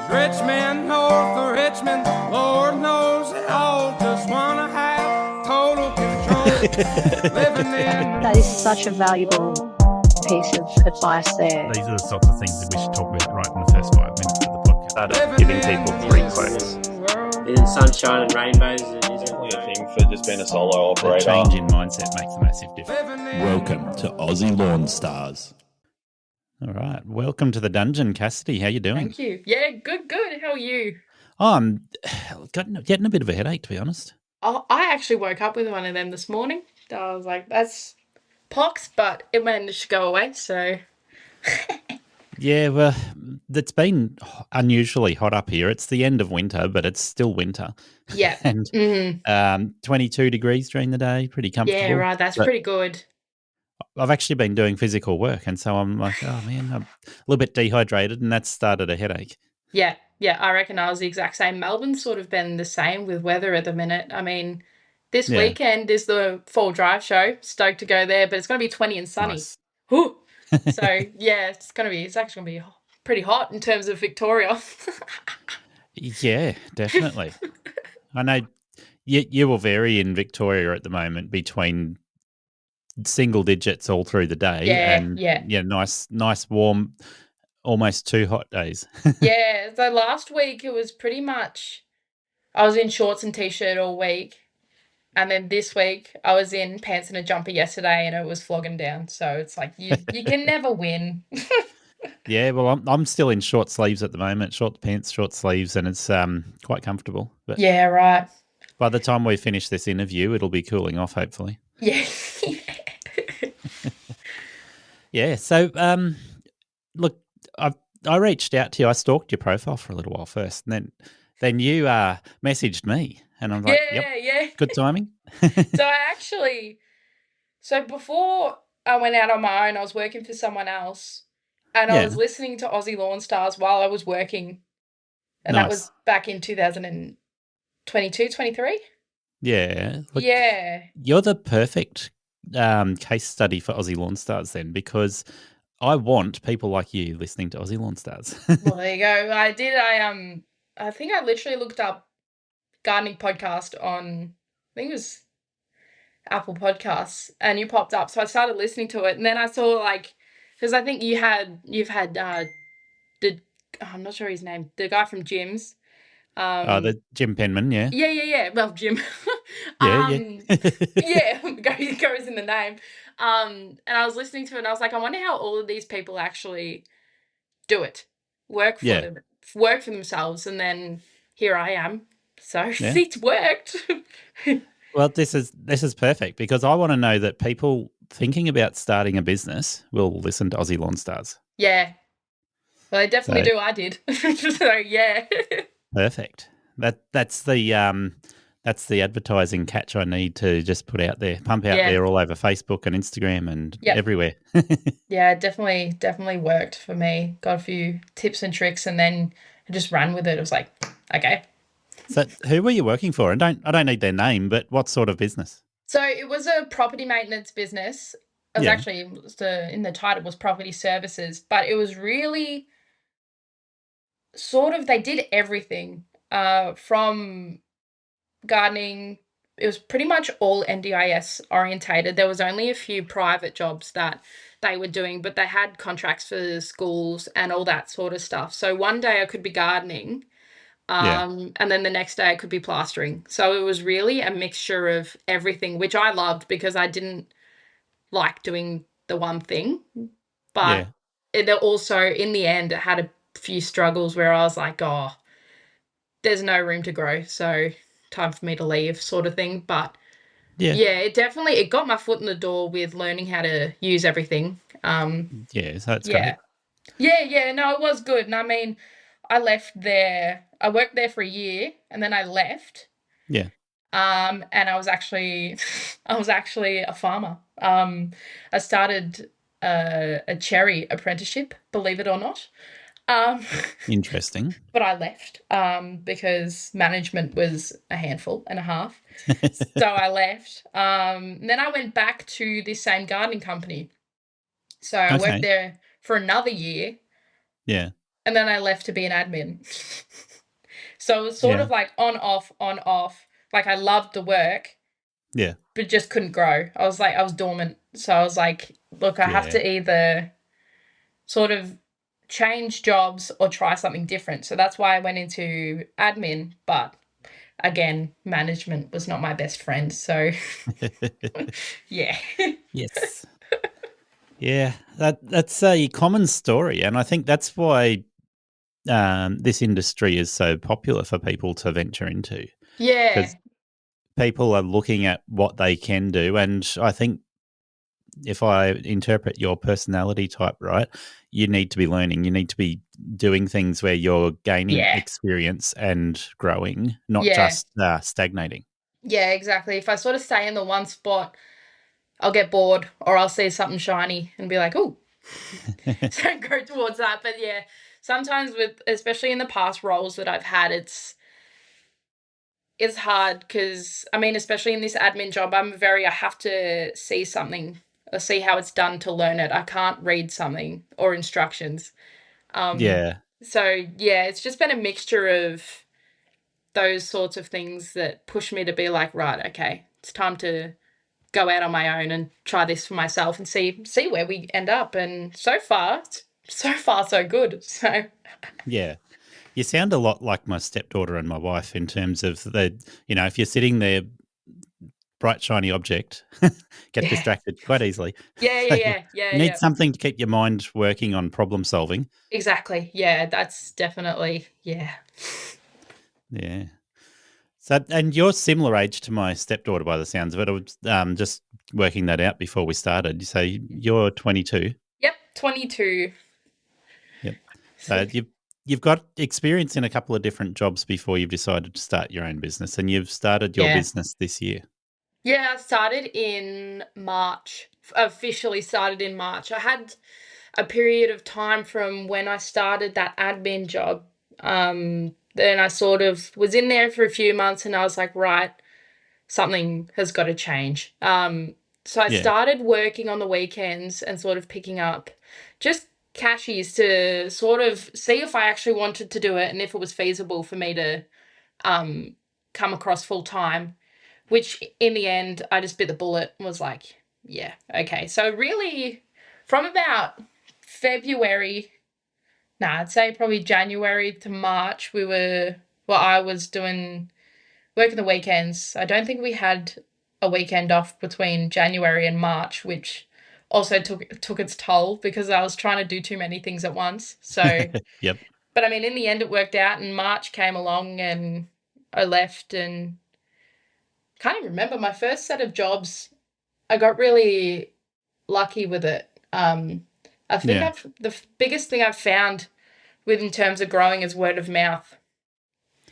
Rich men north of Richmond, Lord knows they all just wanna have total control. Living in That is such a valuable piece of advice there. These are the sorts of things that we should talk about right in the first 5 minutes of the podcast. Started giving people free quotes. In sunshine and rainbows, it is Definitely a thing for just being a solo The operator. change in mindset makes a massive difference. Welcome to Aussie Lawn Stars. All right. Welcome to the dungeon, Cassidy. How you doing? Thank you. Yeah, good. How are you? Oh, I'm getting a bit of a headache, to be honest. Oh, I actually woke up with one of them this morning. I was like, that's pox, but it managed to go away, so... Yeah, well, it's been unusually hot up here. It's the end of winter, but it's still winter. Yeah. And 22 degrees during the day, pretty comfortable. Yeah, right, that's But pretty good. I've actually been doing physical work, and so I'm like, oh, man, I'm a little bit dehydrated, and that's started a headache. Yeah, I reckon I was the exact same. Melbourne's sort of been the same with weather at the minute. I mean, this Yeah. weekend is the Fall Drive show. Stoked to go there, but it's going to be 20 and sunny. Nice. Whew. So, yeah, it's actually going to be pretty hot in terms of Victoria. Yeah, definitely. I know you will vary in Victoria at the moment between single digits all through the day and nice warm, almost too hot days. Yeah, so last week it was pretty much, I was in shorts and t-shirt all week. And then this week I was in pants and a jumper yesterday and it was flogging down. So it's like you can never win. Yeah, well, I'm still in short sleeves at the moment, short pants, short sleeves, and it's quite comfortable. But Yeah, right. by the time we finish this interview, it'll be cooling off, hopefully. Yeah. Yeah. So, look, I reached out to you. I stalked your profile for a little while first, and then you messaged me, and I'm like, Yeah. good timing. So before I went out on my own, I was working for someone else and I Yeah. was listening to Aussie Lawn Stars while I was working. And that was Nice. back in 2022, 23. Yeah. Look, Yeah. you're the perfect case study for Aussie Lawn Stars then, because I want people like you listening to Aussie Lawn Stars. Well, there you go. I think I literally looked up gardening podcast on, I think it was Apple Podcasts, and you popped up. So I started listening to it, and then I saw because I think you've had I'm not sure his name, the guy from Jim's. The Jim Penman, yeah. Yeah. Well, Jim. Yeah. Yeah, goes in the name. And I was listening to it and I was like, I wonder how all of these people actually do it. Work for themselves, and then here I am. So it's worked. Well, this is perfect, because I want to know that people thinking about starting a business will listen to Aussie Lawn Stars. Yeah. Well, they definitely do. I did. So yeah. Perfect. That's the advertising catch I need to just put out there, pump out there all over Facebook and Instagram and everywhere. Yeah, definitely worked for me. Got a few tips and tricks, and then I just ran with it. It was like, okay. So, who were you working for? And I don't need their name, but what sort of business? So it was a property maintenance business. It was actually in the title was Property Services, but it was really sort of, they did everything from gardening. It was pretty much all NDIS orientated. There was only a few private jobs that they were doing, but they had contracts for schools and all that sort of stuff. So one day I could be gardening, and then the next day I could be plastering. So it was really a mixture of everything, which I loved because I didn't like doing the one thing. But it also, in the end, it had a few struggles where I was like, oh, there's no room to grow, so time for me to leave, sort of thing. But it got my foot in the door with learning how to use everything. So that's great. Yeah, no, it was good. And I mean, I left there, I worked there for a year and then I left. Yeah. And I was actually a farmer. I started a cherry apprenticeship, believe it or not. Interesting. But I left because management was a handful and a half. So I left. Then I went back to this same gardening company. So I worked there for another year. Yeah. and then I left to be an admin. So it was sort of like on, off, on, off. Like I loved the work. Yeah. But just couldn't grow. I was dormant. So I was like, look, I have to either sort of change jobs or try something different. So that's why I went into admin. But again, management was not my best friend. So yeah. Yes. Yeah, that's a common story, and I think that's why this industry is so popular for people to venture into. Yeah. Because people are looking at what they can do, and I think if I interpret your personality type right, you need to be learning. You need to be doing things where you're gaining experience and growing, not just stagnating. Yeah, exactly. If I sort of stay in the one spot, I'll get bored or I'll see something shiny and be like, oh, so go towards that. But yeah, sometimes especially in the past roles that I've had, it's hard because, I mean, especially in this admin job, I have to see something or see how it's done to learn it. I can't read something or instructions. Yeah. So yeah, it's just been a mixture of those sorts of things that push me to be like, right, okay, it's time to go out on my own and try this for myself and see where we end up. And so far so good. So yeah, you sound a lot like my stepdaughter and my wife in terms of if you're sitting there, bright shiny object, get distracted quite easily. Yeah. You need something to keep your mind working on problem solving. Exactly. Yeah, that's definitely yeah. So, and you're similar age to my stepdaughter by the sounds of it. I was just working that out before we started. So you're 22. Yep, 22. Yep. So you've got experience in a couple of different jobs before you've decided to start your own business, and you've started your business this year. Yeah, I started in March. Officially started in March. I had a period of time from when I started that admin job. Then I sort of was in there for a few months and I was like, right, something has got to change. So I started working on the weekends and sort of picking up just cashies to sort of see if I actually wanted to do it and if it was feasible for me to come across full time, which in the end I just bit the bullet and was like, yeah, okay. So really from about I'd say probably January to March, I was doing working the weekends. I don't think we had a weekend off between January and March, which also took its toll because I was trying to do too many things at once. So, yep. But I mean, in the end, it worked out, and March came along, and I left, and can't even remember my first set of jobs. I got really lucky with it. I think the biggest thing I've found in terms of growing is word of mouth.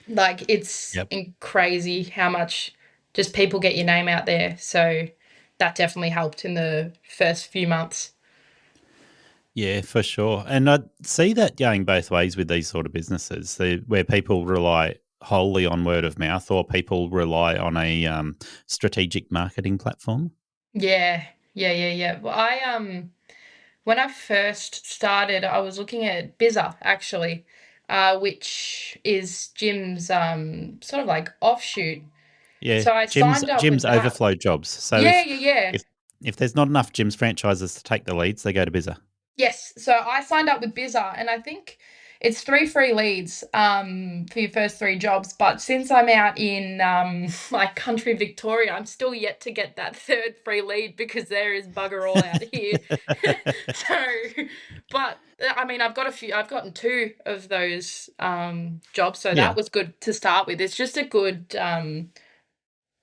Like it's crazy how much just people get your name out there. So that definitely helped in the first few months. Yeah, for sure. And I see that going both ways with these sort of businesses, where people rely wholly on word of mouth or people rely on a strategic marketing platform. Yeah. Well, when I first started, I was looking at Bizza actually, which is Jim's sort of like offshoot. Yeah, so I signed up Jim's with that. overflow jobs. So if there's not enough Jim's franchises to take the leads, they go to Bizza. Yes, so I signed up with Bizza, and I think it's 3 free leads for your first 3 jobs. But since I'm out in like country Victoria, I'm still yet to get that 3rd free lead because there is bugger all out here. But I mean, I've gotten 2 of those jobs, so that was good to start with. It's just a good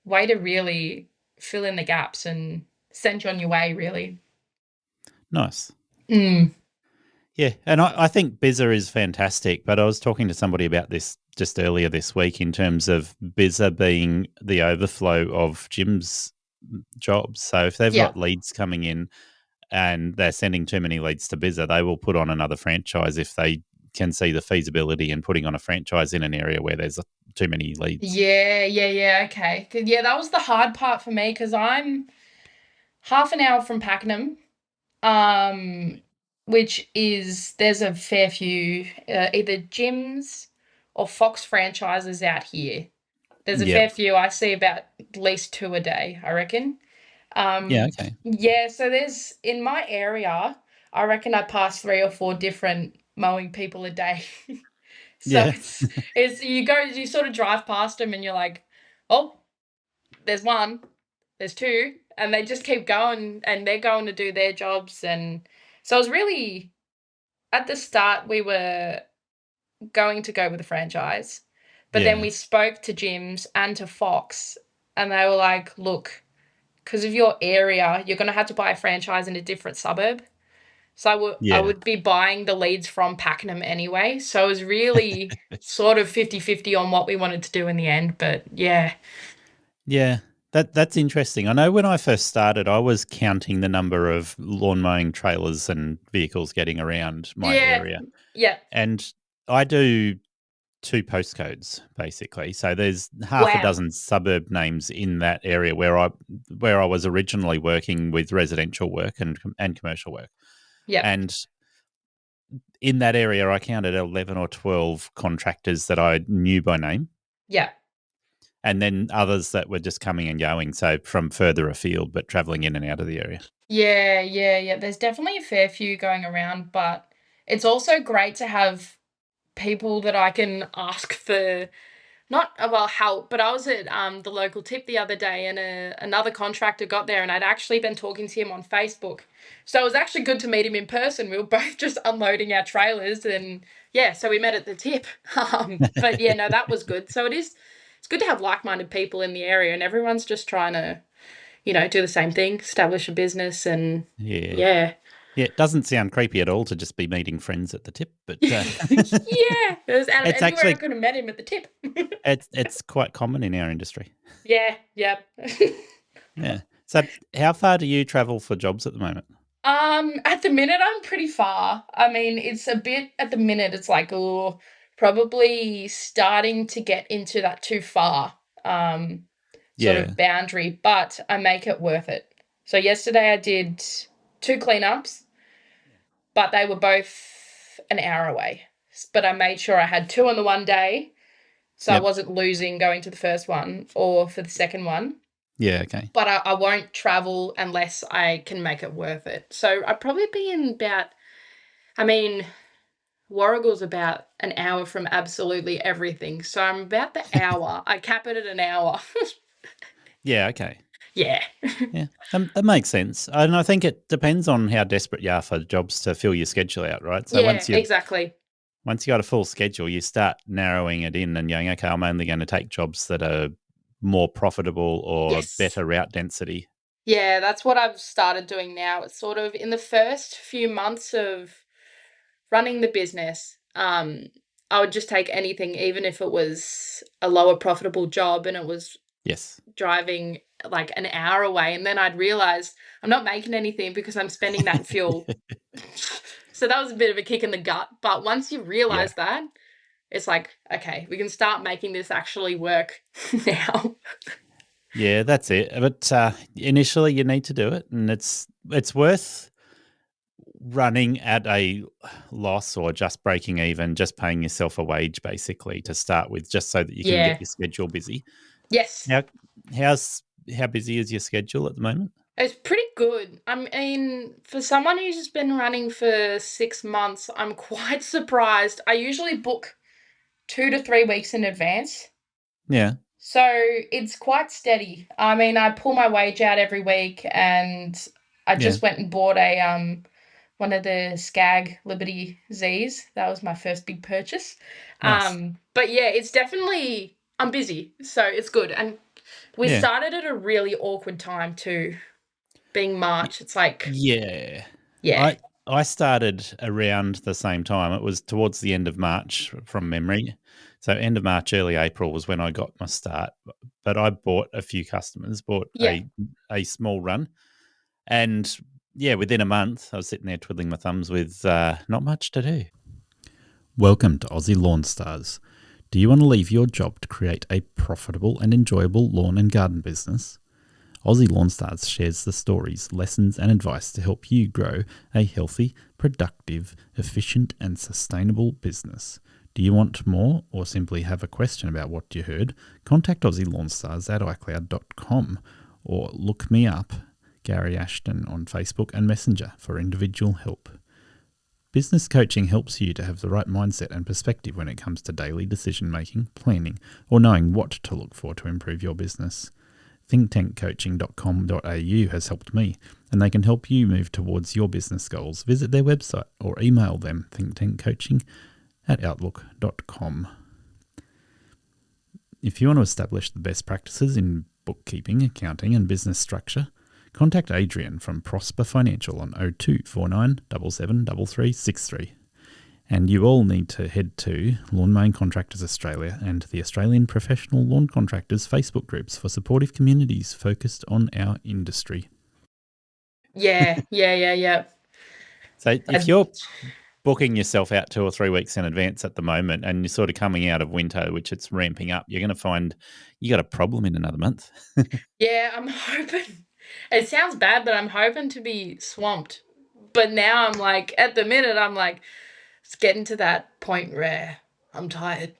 way to really fill in the gaps and send you on your way, really. Nice. Mm. Yeah, and I think Bizza is fantastic, but I was talking to somebody about this just earlier this week in terms of Bizza being the overflow of Jim's jobs. So if they've got leads coming in and they're sending too many leads to Bizza, they will put on another franchise if they can see the feasibility in putting on a franchise in an area where there's too many leads. Yeah, okay. Yeah, that was the hard part for me because I'm half an hour from Pakenham. which is there's a fair few either gyms or Fox franchises out here. There's a fair few. I see about at least 2 a day, I reckon. Yeah, okay. Yeah, so there's in my area, I reckon I pass 3 or 4 different mowing people a day. So Yeah. it's you sort of drive past them and you're like, oh, there's one, there's 2, and they just keep going and they're going to do their jobs. And so it was really, at the start, we were going to go with a franchise, but then we spoke to gyms and to Fox, and they were like, look, because of your area, you're going to have to buy a franchise in a different suburb. So I would be buying the leads from Pakenham anyway. So it was really sort of 50-50 on what we wanted to do in the end. But yeah. Yeah, that's interesting. I know when I first started, I was counting the number of lawn mowing trailers and vehicles getting around my area. Yeah. And I do 2 postcodes, basically. So there's half a dozen suburb names in that area where I was originally working with residential work and commercial work. Yeah. And in that area, I counted 11 or 12 contractors that I knew by name. Yeah. And then others that were just coming and going, so from further afield, but travelling in and out of the area. Yeah. There's definitely a fair few going around, but it's also great to have people that I can ask for help. But I was at the local tip the other day, and another contractor got there, and I'd actually been talking to him on Facebook. So it was actually good to meet him in person. We were both just unloading our trailers, and so we met at the tip. But yeah, no, that was good. So it's good to have like-minded people in the area, and everyone's just trying to, do the same thing, establish a business, and yeah. Yeah, it doesn't sound creepy at all to just be meeting friends at the tip, but Yeah, it's anywhere actually, I could have met him at the tip. it's quite common in our industry. Yeah. Yeah. So how far do you travel for jobs at the moment? At the minute, I'm pretty far. I mean, it's a bit, at the minute, it's like, probably starting to get into that too far, sort of boundary, but I make it worth it. So yesterday I did 2 cleanups, but they were both an hour away. But I made sure I had 2 on the one day, so I wasn't losing going to the first one or for the second one. Yeah, okay. But I won't travel unless I can make it worth it. So I'd probably be in about, Warrigal's about an hour from absolutely everything. So I'm about the hour. I cap it at an hour. Yeah, okay. Yeah. Yeah, that makes sense. And I think it depends on how desperate you are for jobs to fill your schedule out, right? So exactly. Once you got a full schedule, you start narrowing it in and going, okay, I'm only going to take jobs that are more profitable or better route density. Yeah, that's what I've started doing now. It's sort of in the first few months of running the business, I would just take anything, even if it was a lower profitable job and it was driving like an hour away. And then I'd realize I'm not making anything because I'm spending that in fuel. So that was a bit of a kick in the gut. But once you realize that, it's like, okay, we can start making this actually work now. Yeah, that's it. But initially you need to do it, and it's worth running at a loss or just breaking even, just paying yourself a wage basically to start with, just so that you can get your schedule busy. Yes. How busy is your schedule at the moment? It's pretty good. I mean, for someone who's just been running for 6 months, I'm quite surprised. I usually book 2 to 3 weeks in advance. Yeah. So it's quite steady. I mean, I pull my wage out every week, and I just went and bought a one of the Skag Liberty Z's. That was my first big purchase. Nice. But yeah, it's definitely, I'm busy, so it's good. And we started at a really awkward time too, being March. It's like I started around the same time. It was towards the end of March from memory. So end of March, early April was when I got my start. But I bought a few customers, a small run. And within a month, I was sitting there twiddling my thumbs with not much to do. Welcome to Aussie Lawn Stars. Do you want to leave your job to create a profitable and enjoyable lawn and garden business? Aussie Lawn Stars shares the stories, lessons and advice to help you grow a healthy, productive, efficient and sustainable business. Do you want more or simply have a question about what you heard? Contact Aussie Lawn Stars at iCloud.com or look me up, Gary Ashton, on Facebook and Messenger for individual help. Business coaching helps you to have the right mindset and perspective when it comes to daily decision-making, planning, or knowing what to look for to improve your business. thinktankcoaching.com.au has helped me, and they can help you move towards your business goals. Visit their website or email them, thinktankcoaching@outlook.com. If you want to establish the best practices in bookkeeping, accounting and business structure, contact Adrian from Prosper Financial on 0249 773363. And you all need to head to Lawn Mowing Contractors Australia and the Australian Professional Lawn Contractors Facebook groups for supportive communities focused on our industry. Yeah. So if you're booking yourself out 2 or 3 weeks in advance at the moment and you're sort of coming out of winter, which it's ramping up, you're going to find you got a problem in another month. Yeah, I'm hoping. It sounds bad, but I'm hoping to be swamped. But now I'm like, at the minute, I'm like, it's getting to that point where I'm tired.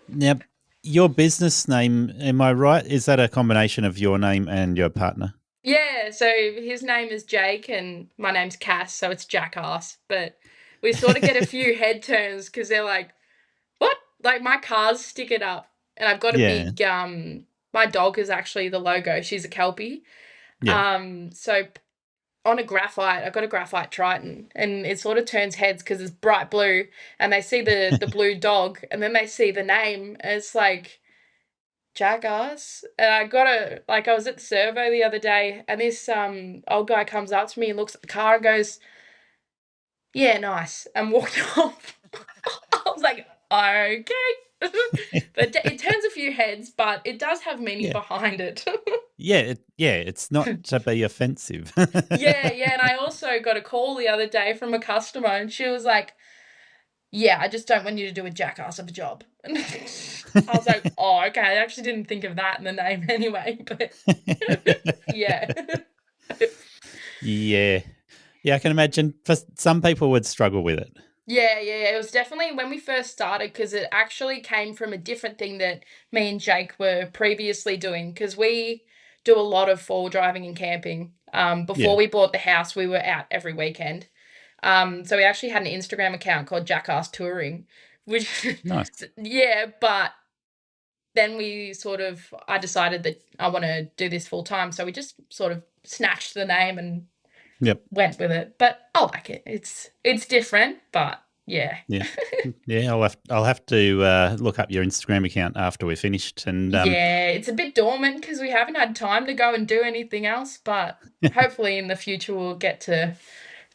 Now, your business name, am I right? Is that a combination of your name and your partner? Yeah, so his name is Jake and my name's Cass, so it's Jacass. But we sort of get a few head turns because they're like, what? Like my cars stick it up. And I've got a big, my dog is actually the logo. She's a Kelpie. Yeah. So on a graphite, I've got a graphite Triton, and it sort of turns heads because it's bright blue, and they see the blue dog, and then they see the name, and it's like Jackass. And I was at the servo the other day, and this old guy comes up to me and looks at the car and goes, "Yeah, nice," and walked off. I was like, okay. But it turns a few heads, but it does have meaning behind it. It's not to be offensive. Yeah, and I also got a call the other day from a customer, and she was like, "Yeah, I just don't want you to do a jackass of a job." And I was like, "Oh, okay." I actually didn't think of that in the name anyway, but yeah. Yeah, I can imagine for some people would struggle with it. Yeah, it was definitely when we first started, because it actually came from a different thing that me and Jake were previously doing, because we do a lot of fall driving and camping. Before we bought the house, we were out every weekend. So we actually had an Instagram account called Jacass Touring, which Nice. Yeah, but then I decided that I want to do this full time, so we just sort of snatched the name and went with it. But I like it. It's different, but yeah. I'll have to look up your Instagram account after we're finished. And it's a bit dormant because we haven't had time to go and do anything else, but hopefully in the future we'll get to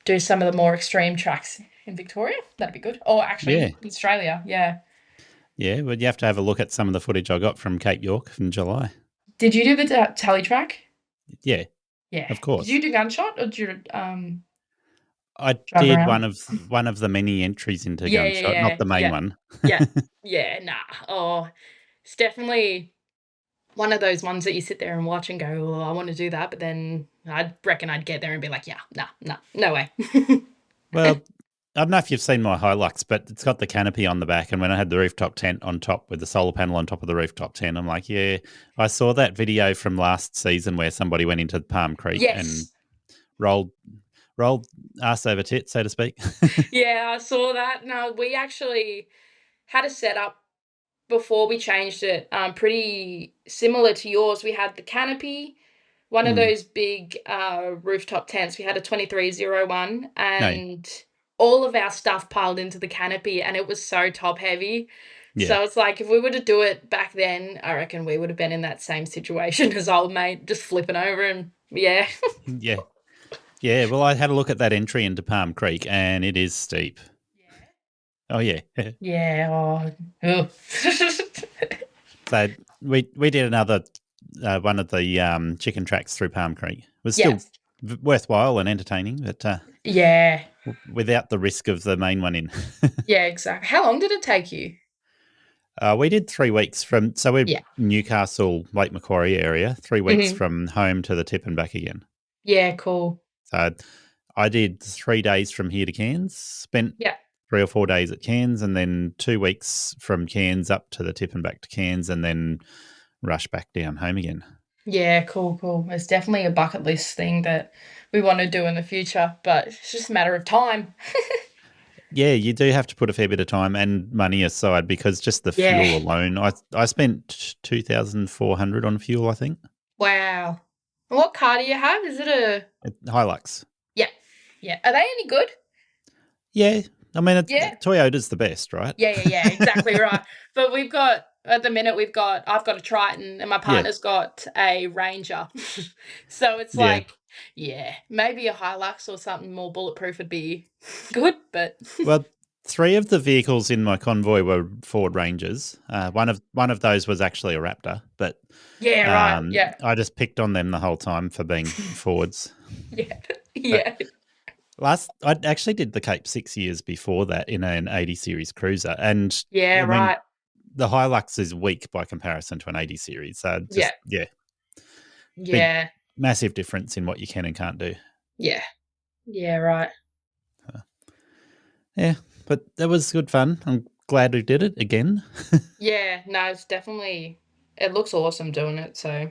do some of the more extreme tracks in Victoria. That'd be good. Or actually in Australia, yeah. Yeah, but you have to have a look at some of the footage I got from Cape York in July. Did you do the tally track? Yeah. Yeah. Of course. Did you do gunshot or did you I did around? one of the many entries into gunshot, not the main one. Oh, it's definitely one of those ones that you sit there and watch and go, "Oh, I want to do that," but then I reckon I'd get there and be like, no way. Well, I don't know if you've seen my Hilux, but it's got the canopy on the back, and when I had the rooftop tent on top with the solar panel on top of the rooftop tent, I'm like, yeah, I saw that video from last season where somebody went into Palm Creek and rolled ass over tit, so to speak. Yeah, I saw that. No, we actually had a setup before we changed it, pretty similar to yours. We had the canopy, one of those big rooftop tents. We had a 2301 and all of our stuff piled into the canopy, and it was so top heavy. Yeah. So it's like if we were to do it back then, I reckon we would have been in that same situation as old mate, just flipping over and Yeah, well, I had a look at that entry into Palm Creek, and it is steep. Oh, yeah. Yeah. Oh. So we did another one of the chicken tracks through Palm Creek. It was still worthwhile and entertaining, but without the risk of the main one in. Yeah, exactly. How long did it take you? We did 3 weeks so we're Yeah. Newcastle, Lake Macquarie area, 3 weeks Mhm. from home to the tip and back again. Yeah, cool. So I did 3 days from here to Cairns, spent Yeah. 3 or 4 days at Cairns, and then 2 weeks from Cairns up to the tip and back to Cairns, and then rush back down home again. Yeah, cool. It's definitely a bucket list thing that we want to do in the future, but it's just a matter of time. Yeah, you do have to put a fair bit of time and money aside because just the Yeah. fuel alone, I spent 2,400 on fuel, I think. Wow. And what car do you have? Is it a Hilux. Yeah. Are they any good? Yeah, I mean, Yeah. Toyota's the best, right? Yeah, exactly right. But at the minute I've got a Triton and my partner's got a Ranger. So it's Yeah. like, maybe a Hilux or something more bulletproof would be good, but Well, 3 of the vehicles in my convoy were Ford Rangers. One of those was actually a Raptor, but yeah, right. Yeah. I just picked on them the whole time for being Fords. Yeah. I actually did the Cape 6 years before that in an 80 series cruiser, and Yeah, I mean, right. the Hilux is weak by comparison to an 80 series. So just Yeah. massive difference in what you can and can't do. Yeah. Yeah, right. Yeah, but that was good fun. I'm glad we did it again. Yeah, no, it looks awesome doing it, so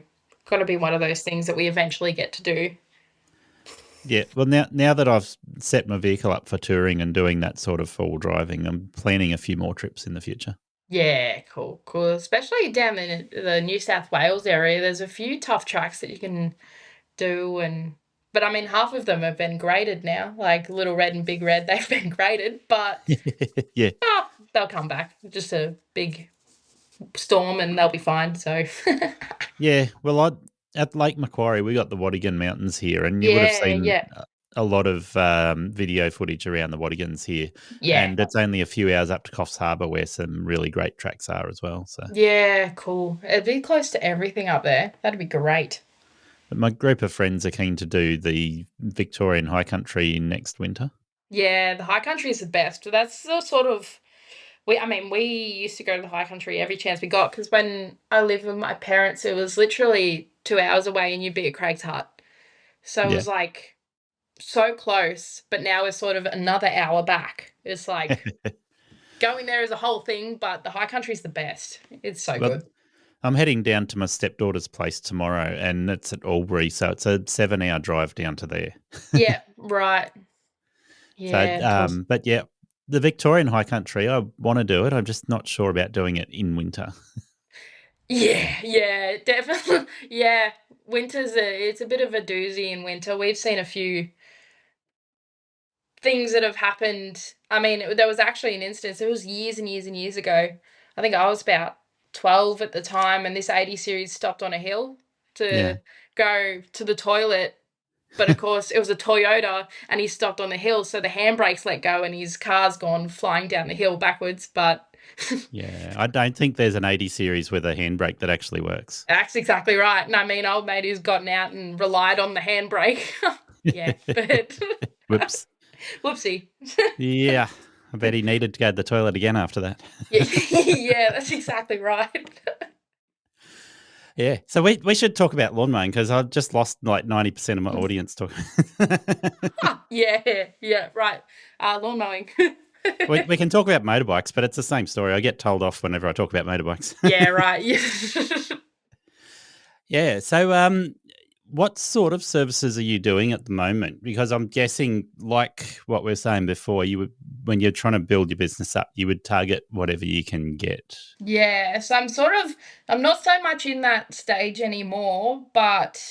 got to be one of those things that we eventually get to do. Yeah, well, now that I've set my vehicle up for touring and doing that sort of full driving, I'm planning a few more trips in the future. Yeah, cool. Especially down in the New South Wales area, there's a few tough tracks that you can do, but I mean, half of them have been graded now, like Little Red and Big Red, they've been graded, but Yeah. they'll come back. Just a big storm and they'll be fine, so. Yeah, well, at Lake Macquarie, we got the Wadigan Mountains here, and you would have seen a lot of video footage around the Wadigans here. Yeah. And it's only a few hours up to Coffs Harbour where some really great tracks are as well. So Yeah, cool. It'd be close to everything up there. That'd be great. But my group of friends are keen to do the Victorian High Country next winter. Yeah, the high country is the best. That's the sort of we used to go to the high country every chance we got because when I lived with my parents, it was literally 2 hours away and you'd be at Craig's Hut. So it was like so close, but now we're sort of another hour back. It's like going there is a whole thing, but the high country is the best. It's so good. I'm heading down to my stepdaughter's place tomorrow, and it's at Albury, so it's a 7-hour drive down to there. Yeah, right. Yeah. So, but yeah, the Victorian High Country, I want to do it. I'm just not sure about doing it in winter. Yeah, definitely. Yeah, it's a bit of a doozy in winter. We've seen a few things that have happened. I mean, there was actually an instance, it was years and years and years ago. I think I was about 12 at the time, and this 80 series stopped on a hill to go to the toilet. But of course, it was a Toyota, and he stopped on the hill, so the handbrakes let go, and his car's gone flying down the hill backwards. But yeah, I don't think there's an 80 series with a handbrake that actually works. That's exactly right. And I mean, old mate who's gotten out and relied on the handbrake. Yeah, but Whoops. Whoopsie. Yeah, I bet he needed to go to the toilet again after that. Yeah, that's exactly right. Yeah, so we should talk about lawn mowing because I've just lost like 90% of my audience talking. Yeah, right. Lawn mowing. we can talk about motorbikes, but it's the same story. I get told off whenever I talk about motorbikes. Yeah, right. Yeah, so what sort of services are you doing at the moment? Because I'm guessing, like what we were saying before, when you're trying to build your business up, you would target whatever you can get. Yeah, so I'm not so much in that stage anymore, but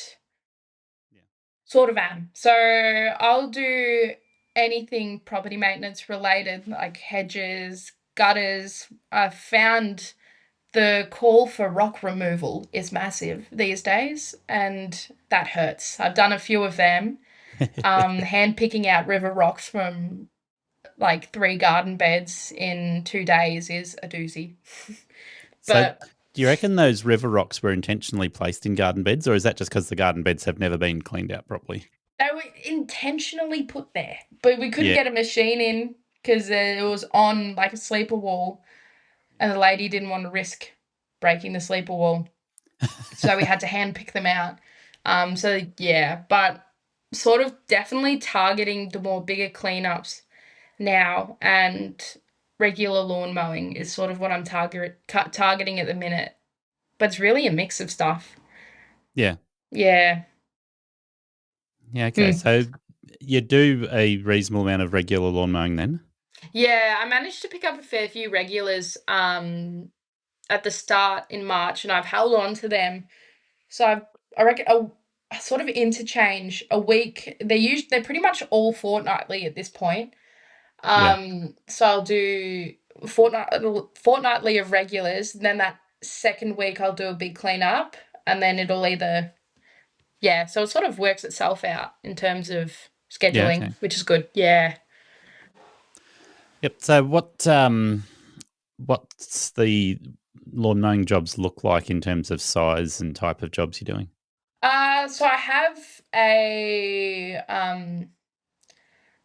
sort of am. So I'll do anything property maintenance related, like hedges, gutters. I've found the call for rock removal is massive these days, and that hurts. I've done a few of them. Hand picking out river rocks from like 3 garden beds in 2 days is a doozy. But so do you reckon those river rocks were intentionally placed in garden beds, or is that just because the garden beds have never been cleaned out properly? They were intentionally put there, but we couldn't get a machine in because it was on like a sleeper wall. and the lady didn't want to risk breaking the sleeper wall. So we had to hand pick them out. So yeah, but sort of definitely targeting the more bigger cleanups now, and regular lawn mowing is sort of what I'm targeting at the minute. But it's really a mix of stuff. Yeah. Yeah. Yeah, okay. So you do a reasonable amount of regular lawn mowing then? Yeah, I managed to pick up a fair few regulars at the start in March, and I've held on to them. So I reckon a sort of interchange a week. They're pretty much all fortnightly at this point. So I'll do fortnightly of regulars, and then that second week I'll do a big cleanup, and then it'll either so it sort of works itself out in terms of scheduling, which is good. Yeah. Yep. So what's the lawn mowing jobs look like in terms of size and type of jobs you're doing? So I have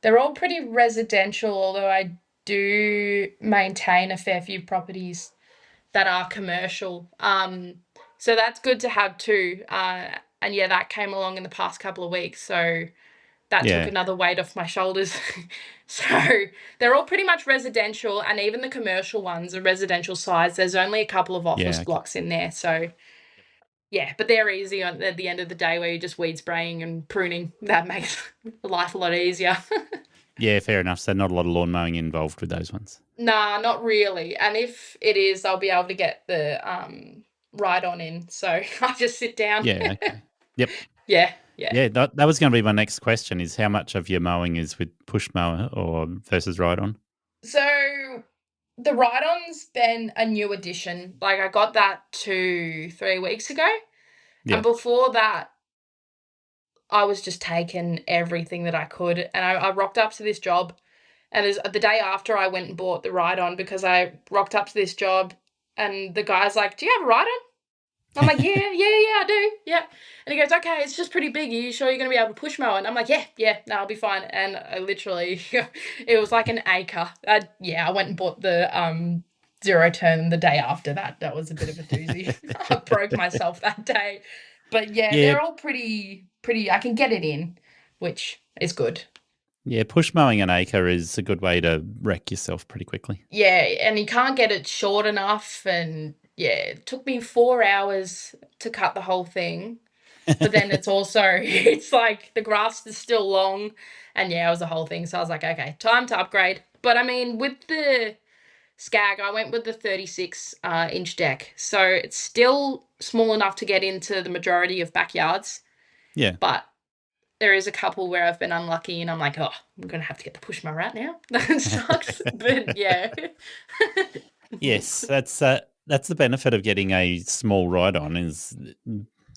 they're all pretty residential, although I do maintain a fair few properties that are commercial. So that's good to have too. And yeah, that came along in the past couple of weeks, so that took another weight off my shoulders. So they're all pretty much residential, and even the commercial ones are residential size. There's only a couple of office blocks in there, so yeah, but they're easy at the end of the day, where you're just weed spraying and pruning. That makes life a lot easier. Yeah, fair enough. So not a lot of lawn mowing involved with those ones. Nah, not really. And if it is, I'll be able to get the ride-on in. So I just sit down. Yeah, okay. Yep. Yeah. Yeah, that was going to be my next question, is how much of your mowing is with push mower or versus ride-on? So the ride-on's been a new addition. Like, I got that 2-3 weeks ago. Yeah. And before that, I was just taking everything that I could. And I rocked up to this job. And the day after, I went and bought the ride-on, because I rocked up to this job and the guy's like, "Do you have a ride-on?" I'm like, yeah, I do. Yeah. And he goes, "Okay, it's just pretty big. Are you sure you're going to be able to push mow?" And I'm like, yeah, no, I'll be fine. And I literally, it was like an acre. I went and bought the zero turn the day after that. That was a bit of a doozy. I broke myself that day. But yeah, they're all pretty, I can get it in, which is good. Yeah, push mowing an acre is a good way to wreck yourself pretty quickly. Yeah, and you can't get it short enough, and yeah, it took me 4 hours to cut the whole thing. But then it's like the grass is still long, and yeah, it was the whole thing. So I was like, okay, time to upgrade. But I mean, with the Skag, I went with the 36 inch deck. So it's still small enough to get into the majority of backyards. Yeah. But there is a couple where I've been unlucky, and I'm like, oh, I'm going to have to get the push mower out now. That sucks. But yeah. Yes, that's the benefit of getting a small ride-on, is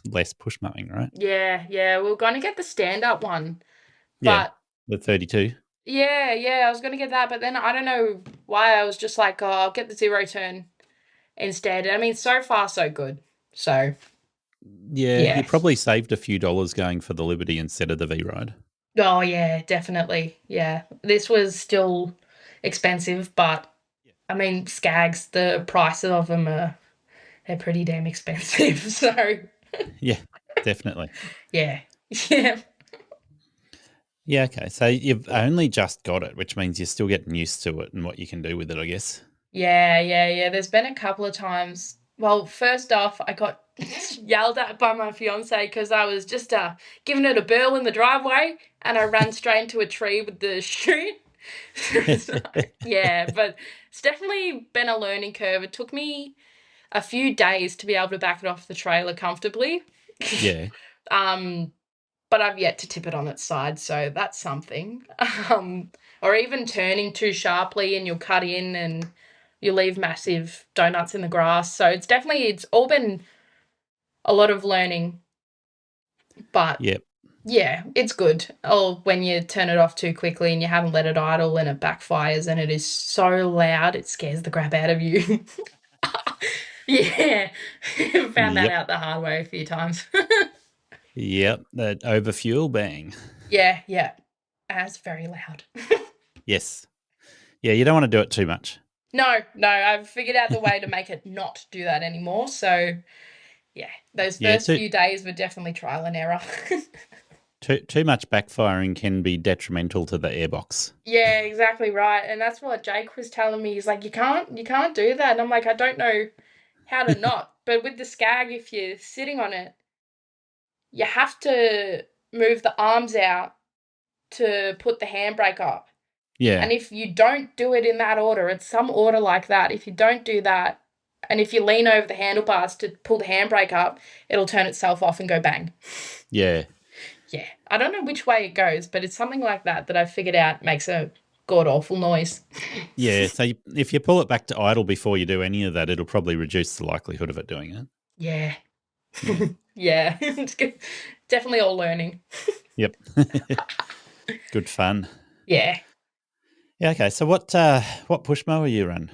less push mowing, right? Yeah. We're going to get the stand-up one. Yeah, But the 32. Yeah, I was going to get that, but then I don't know why I was just like, oh, I'll get the zero turn instead. I mean, so far so good. So Yeah, you probably saved a few dollars going for the Liberty instead of the V-Ride. Oh yeah, definitely. Yeah. This was still expensive, but I mean, Skags, the prices of them they're pretty damn expensive. So Yeah, definitely. yeah. Yeah, okay. So you've only just got it, which means you're still getting used to it and what you can do with it, I guess. Yeah. There's been a couple of times. Well, first off, I got yelled at by my fiance because I was just giving it a burl in the driveway, and I ran straight into a tree with the chute. So, yeah, but it's definitely been a learning curve. It took me a few days to be able to back it off the trailer comfortably. Yeah. But I've yet to tip it on its side, so that's something. Or even turning too sharply, and you'll cut in and you leave massive donuts in the grass. So it's all been a lot of learning. But yeah, it's good. Or when you turn it off too quickly and you haven't let it idle and it backfires and it is so loud, it scares the crap out of you. Yeah, found that out the hard way a few times. Yep, that overfuel bang. Yeah. That's very loud. Yes. Yeah, you don't want to do it too much. No, I've figured out the way to make it not do that anymore. So, yeah, those first few days were definitely trial and error. Too much backfiring can be detrimental to the airbox. Yeah, exactly right. And that's what Jake was telling me. He's like, you can't do that. And I'm like, I don't know how to not. But with the Skag, if you're sitting on it, you have to move the arms out to put the handbrake up. Yeah. And if you don't do it in that order, it's some order like that. If you don't do that, and if you lean over the handlebars to pull the handbrake up, it'll turn itself off and go bang. Yeah. Yeah. I don't know which way it goes, but it's something like that I've figured out makes a god-awful noise. Yeah, so if you pull it back to idle before you do any of that, it'll probably reduce the likelihood of it doing it. Yeah. Yeah. It's good. Definitely all learning. Yep. Good fun. Yeah. Yeah, okay. So what push mower you run?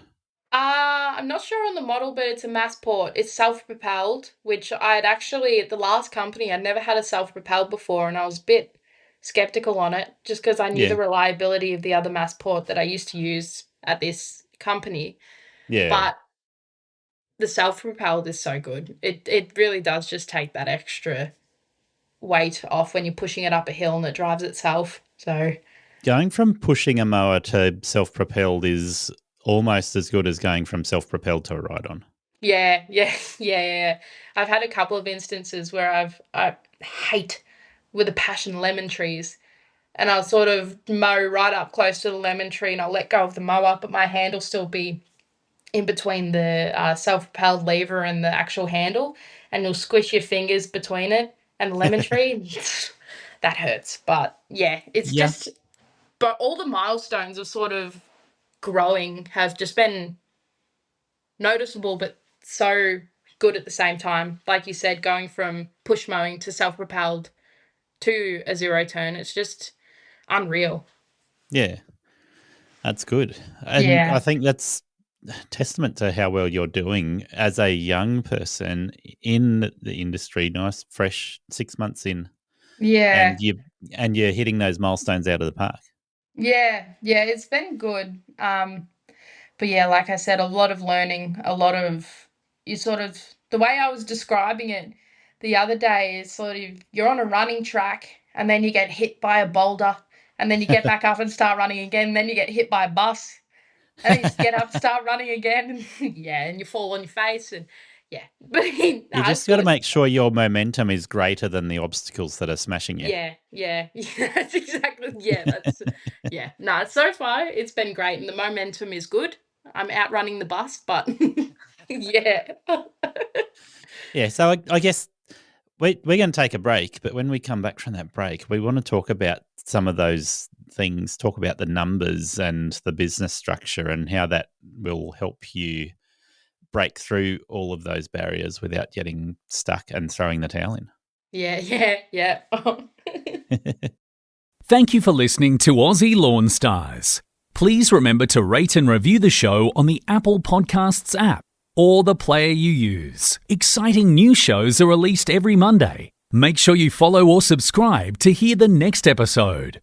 I'm not sure on the model, but it's a Massport. It's self-propelled, which I'd actually, at the last company, I'd never had a self-propelled before, and I was a bit skeptical on it, just because I knew the reliability of the other Massport that I used to use at this company. Yeah. But the self-propelled is so good. It really does just take that extra weight off when you're pushing it up a hill and it drives itself. So going from pushing a mower to self-propelled is almost as good as going from self-propelled to a ride-on. Yeah. I've had a couple of instances where I hate with a passion lemon trees, and I'll sort of mow right up close to the lemon tree and I'll let go of the mower, but my hand will still be in between the self-propelled lever and the actual handle, and you'll squish your fingers between it and the lemon tree. That hurts. But yeah, it's just, but all the milestones of sort of growing have just been noticeable, but so good at the same time. Like you said, going from push mowing to self-propelled to a zero turn, it's just unreal. Yeah, that's good. And I think that's testament to how well you're doing as a young person in the industry. Nice, fresh 6 months in. Yeah. And you're hitting those milestones out of the park. Yeah, it's been good. But yeah, like I said, a lot of learning, a lot of the way I was describing it the other day is sort of you're on a running track and then you get hit by a boulder and then you get back up and start running again, and then you get hit by a bus and then you get up and start running again, and and you fall on your face, and but you just got to make sure your momentum is greater than the obstacles that are smashing you. Yeah, that's exactly, no, so far it's been great and the momentum is good. I'm outrunning the bus, but yeah. Yeah, so I guess we're going to take a break, but when we come back from that break, we want to talk about some of those things, talk about the numbers and the business structure and how that will help you break through all of those barriers without getting stuck and throwing the towel in. Yeah. Thank you for listening to Aussie Lawn Stars. Please remember to rate and review the show on the Apple Podcasts app or the player you use. Exciting new shows are released every Monday. Make sure you follow or subscribe to hear the next episode.